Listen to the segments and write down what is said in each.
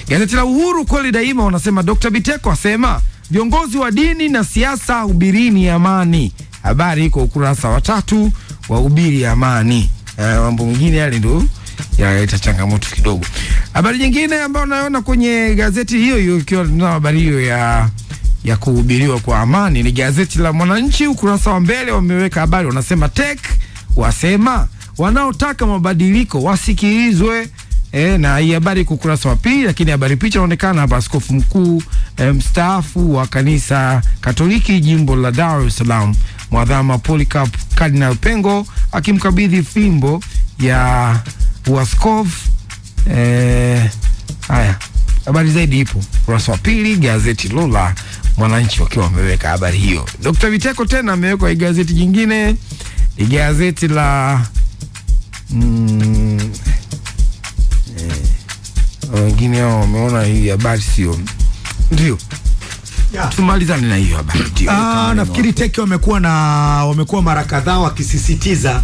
Gazeti la Uhuru kweli daima wanasema Dr. Biteko asema viongozi wa dini na siasa hubirini amani. Habari iko ukurasa wa 3 wa hubiri amani. Mambo mengine yale ndio yanaleta changamoto kidogo. Habari nyingine ambayo naona kwenye gazeti hiyo ikiwa na habari hiyo ya kuhubiriwa kwa amani ni gazeti la Mwananchi. Ukurasa wa mbele wameweka habari, wanasema TEC wasema wanaotaka mabadiliko wasikilizwe. Na hii habari ukurasa wa 2, lakini habari picha inaonekana hapa askofu mkuu mstaafu wa kanisa Katoliki jimbo la Dar es Salaam Mwadhama Polycarp Cardinal Pengo akimkabidhi fimbo ya uaskofu. Haya, habari zaidi ipo ukurasa wa 2 gazeti Lola Mwananchi wakiwa wameweka habari hiyo. Dr. Biteko tena ameweka gazeti jingine, gazeti la wengine wao wameona hii habari sio ndio. Tumalizane na hiyo habari ndio. Nafikiri TEC wamekuwa mara kadhaa wakisisitiza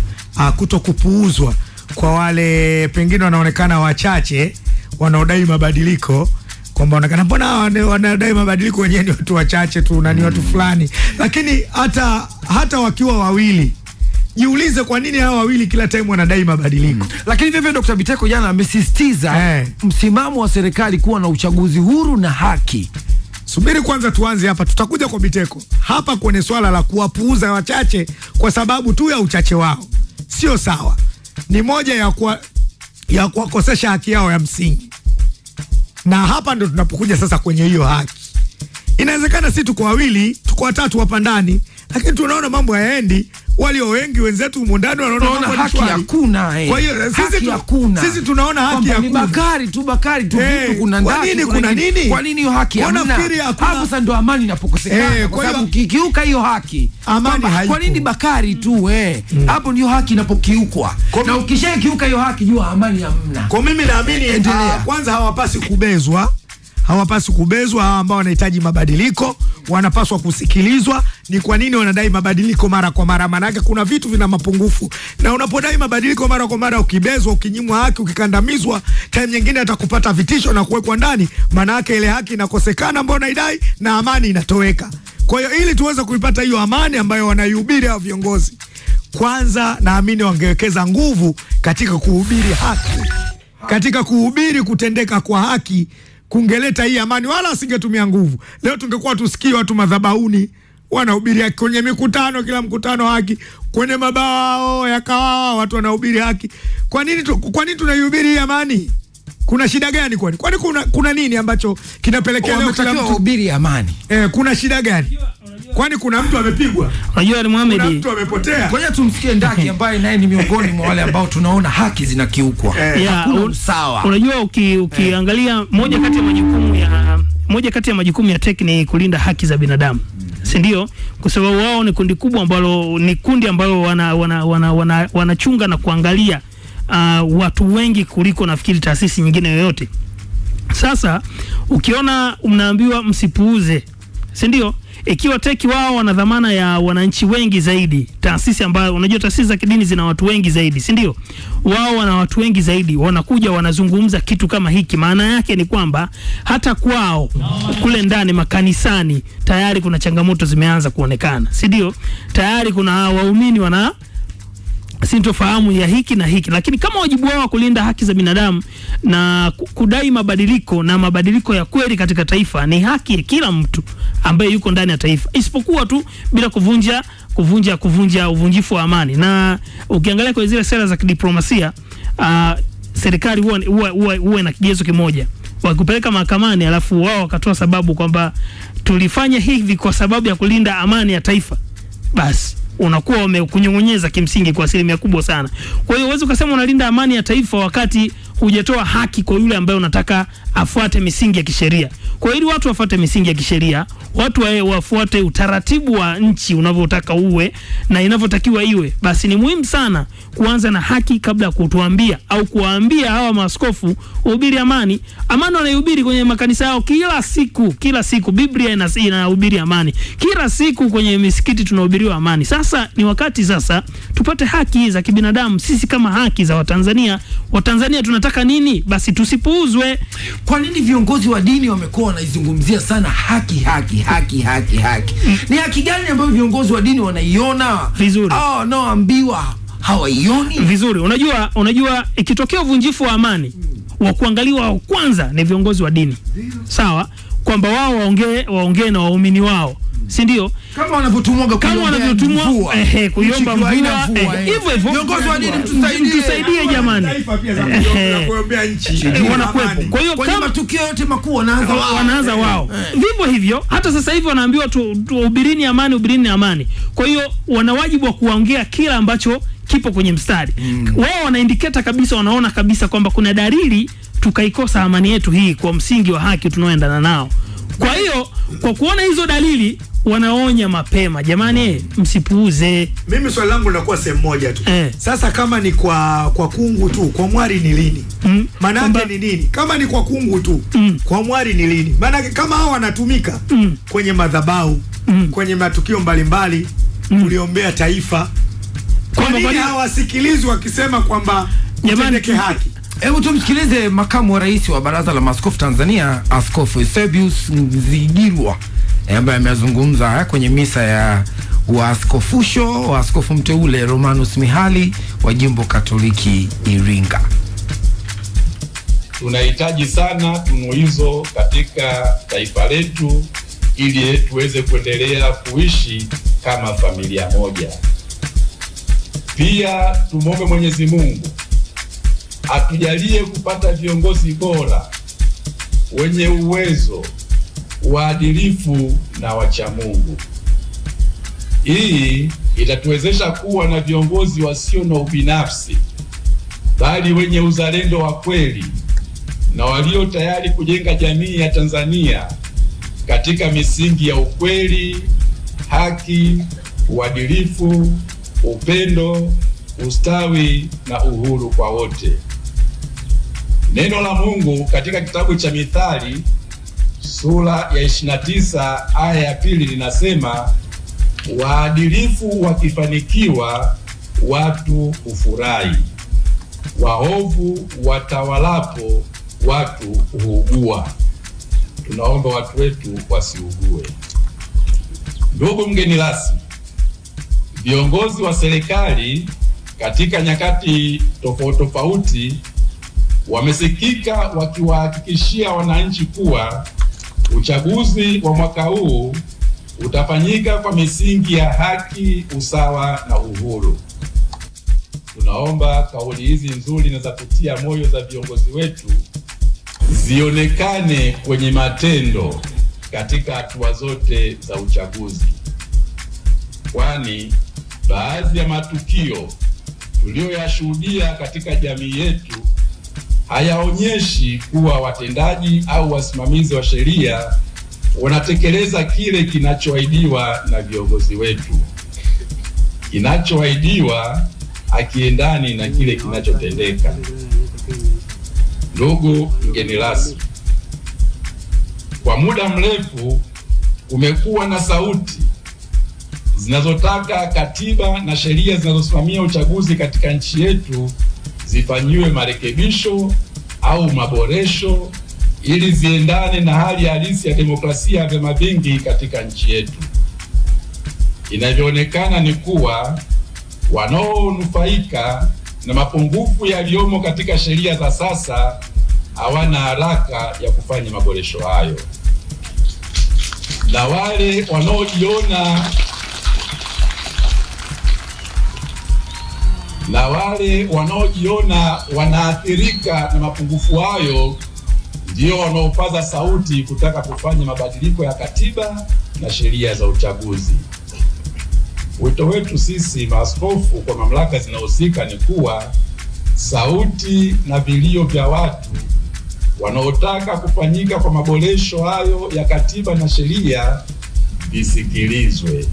kutokupuuzwa kwa wale pengine wanaonekana wachache wanaodai mabadiliko, kwamba wanaonekana mbona wanadai mabadiliko wenyewe ni watu wachache tu na ni watu fulani, lakini hata wakiwa wawili jiulize kwa nini hao wawili kila time wanadai mabadiliko. Lakini vivyo Dr. Biteko jana amesisitiza msimamo wa serikali kuwa na uchaguzi huru na haki. Subiri kwanza tuanze hapa, tutakuja kwa Biteko. Hapa kwenye swala la kuwapuuza wachache kwa sababu tu ya uchache wao sio sawa. Ni moja ya kuwakosesha haki yao ya msingi. Na hapa ndo tunapokuja sasa kwenye hiyo haki. Inawezekana si tuko wawili, tuko watatu hapa ndani, lakini tunaona mambo hayaendi. Walio wengi wenzetu huko ndani wanaona haki hakuna. Kwa hiyo sisi tunaona haki hakuna. Bakari tu vitu kuna ndani. Kwa nini hiyo haki hamna? Hapo sasa ndo amani inapokosekana. Kwa sababu kikiuka hiyo haki amani haipo. Kwa nini Bakari tu hapo ndio haki inapokiukwa. Na ukishakiuka hiyo haki jua amani hamna. Kwa mimi naamini kwanza hawapasi kubezwa. Hawa ambao wanahitaji mabadiliko wanapaswa kusikilizwa. Ni kwa nini wanadai mabadiliko mara kwa mara? Maana yake kuna vitu vina mapungufu, na unapodai mabadiliko mara kwa mara, ukibezwa, ukinyimwa haki, ukikandamizwa, time nyingine atakupata vitisho na kuwekwa ndani. Maana yake ile haki inakosekana ambayo unaidai na amani inatoweka. Kwa hiyo ili tuweze kuipata hiyo amani ambayo wanaihubiri hao viongozi, kwanza naamini wangewekeza nguvu katika kuhubiri haki, katika kuhubiri kutendeka kwa haki, kungeleta hii amani, wala asingetumia nguvu. Leo tungekuwa tusikie watu madhabahuni wanahubiri haki, kwenye mikutano, kila mkutano haki, kwenye mabao ya kahawa watu wanahubiri haki. Kwa nini tunaihubiri hii amani? Kuna shida gani kwani? Kwani kuna nini ambacho kinapelekea leo kila mtu kuhubiri amani? Kuna shida gani? Kwani kuna mtu amepigwa? Unajua Muhammad, kuna mtu amepotea? Kwa hiyo tumsikie Ndaki ambaye naye ni miongoni mwa wale ambao tunaona haki zinakiukwa. Sawa. Unajua ukiangalia moja kati ya majukumu ya TEC ni kulinda haki za binadamu. Si ndio? Kwa sababu wao ni kundi kubwa ambalo wanachunga na kuangalia watu wengi kuliko nafikiri taasisi nyingine yoyote. Sasa ukiona mnaambiwa msipuuze, si ndio? Ikiwa TEC wao wana dhamana ya wananchi wengi zaidi, taasisi ambayo unajua taasisi za kidini zina watu wengi zaidi, si ndio? Wao wana watu wengi zaidi, wanakuja wanazungumza kitu kama hiki. Maana yake ni kwamba hata kwao kule ndani makanisani tayari kuna changamoto zimeanza kuonekana, si ndio? Tayari kuna waumini wana sintofahamu ya hiki na hiki, lakini kama wajibu wao kulinda haki za binadamu na kudai mabadiliko ya kweli katika taifa, ni haki ya kila mtu ambaye yuko ndani ya taifa, isipokuwa tu bila kuvunja uvunjifu wa amani. Na ukiangalia kwa zile sera za kidiplomasia, serikali huwa na kigezo kimoja, wakupeleka mahakamani alafu wao wakatoa sababu kwamba tulifanya hivi kwa sababu ya kulinda amani ya taifa, basi unakuwa umekunyongonyeza kimsingi kwa asilimia kubwa sana. Kwa hiyo uwezo ukasema unalinda amani ya taifa wakati hujatoa haki kwa yule ambaye unataka afuate misingi ya kisheria. Kwa hiyo watu wafuate misingi ya kisheria, watu wafuate utaratibu wa nchi unavyotaka uwe na inavyotakiwa iwe, basi ni muhimu sana kuanza na haki kabla ya kutuambia au kuwaambia hawa maaskofu uhubiri amani. Amani wanahubiri kwenye makanisa yao kila siku. Biblia inahubiri amani. Kila siku kwenye misikiti tunahubiriwa amani. Sasa Sasa ni wakati sasa tupate haki za kibinadamu. Sisi kama haki za Watanzania tunataka nini? Basi tusipuuzwe. Kwa nini viongozi wa dini wamekuwa wanaizungumzia sana haki? Ni haki gani ambayo viongozi wa dini wanaiona vizuri naambiwa hawaioni vizuri? Unajua ikitokea uvunjifu wa amani, wa kuangaliwa kwanza ni viongozi wa dini. Sawa, kwamba wao waongee na waumini wao, si ndio? Kama wanavyotumwa kuiomba mvua hivyo viongozi wa dini tusaidie jamani, kuombea nchi wanakuwepo. Kwa hiyo kama matukio yote makuu wanaanza wao vivyo hivyo. Hata sasa hivi wanaambiwa tuhubirini amani. Kwa hiyo wana wajibu wa kuongea kila ambacho kipo kwenye mstari. Wao wanaindiketa kabisa, wanaona kabisa kwamba kuna dalili tukaikosa amani yetu hii kwa msingi wa haki tunaoendana nao. Kwa hiyo kwa kuona hizo dalili wanaonya mapema, jamani msipuuze. Mimi swali langu linakuwa sehemu moja tu. Sasa kama ni kwa kungu tu, kwa mwari ni lini? Maana yake ni nini? Kama ni kwa kungu tu, kwa mwari ni lini? Maana yake kama hao wanatumika kwenye madhabahu, kwenye matukio mbalimbali kuliombea taifa, kwa nini hawasikilizwi wakisema kwamba jamani haki? Hebu tumsikilize makamu wa rais wa Baraza la Maaskofu Tanzania, Askofu Eusebius Nzigilwa, ambaye amezungumza kwenye misa ya waaskofusho wa askofu mteule Romanus Mihali wa Jimbo Katoliki Iringa. Tunahitaji sana tunu hizo katika taifa letu ili tuweze kuendelea kuishi kama familia moja. Pia tumwombe Mwenyezi Mungu atujalie kupata viongozi bora wenye uwezo, waadilifu na wacha Mungu. Hii itatuwezesha kuwa na viongozi wasio na ubinafsi, bali wenye uzalendo wa kweli na walio tayari kujenga jamii ya Tanzania katika misingi ya ukweli, haki, uadilifu, upendo, ustawi na uhuru kwa wote. Neno la Mungu katika kitabu cha Mithali sura ya 29 aya ya 2 linasema, waadilifu wakifanikiwa watu hufurahi, waovu watawalapo watu huugua. Tunaomba watu wetu wasiugue. Ndugu mgeni rasmi, viongozi wa serikali katika nyakati tofauti wamesikika wakiwahakikishia wananchi kuwa uchaguzi wa mwaka huu utafanyika kwa misingi ya haki, usawa na uhuru. Tunaomba kauli hizi nzuri na za kutia moyo za viongozi wetu zionekane kwenye matendo katika hatua zote za uchaguzi, kwani baadhi ya matukio tuliyoyashuhudia katika jamii yetu hayaonyeshi kuwa watendaji au wasimamizi wa sheria wanatekeleza kile kinachoahidiwa na viongozi wetu. Kinachoahidiwa hakiendani na kile kinachotendeka. Ndugu mgeni rasmi, kwa muda mrefu kumekuwa na sauti zinazotaka katiba na sheria zinazosimamia uchaguzi katika nchi yetu zifanyiwe marekebisho au maboresho ili ziendane na hali halisi ya demokrasia ya vyama vingi katika nchi yetu. Inavyoonekana ni kuwa wanaonufaika na mapungufu yaliyomo katika sheria za sasa hawana haraka ya kufanya maboresho hayo, na wale wanaojiona wanaathirika na mapungufu hayo ndio wanaopaza sauti kutaka kufanya mabadiliko ya katiba na sheria za uchaguzi. Wito wetu sisi maaskofu kwa mamlaka zinahusika ni kuwa sauti na vilio vya watu wanaotaka kufanyika kwa maboresho hayo ya katiba na sheria visikilizwe.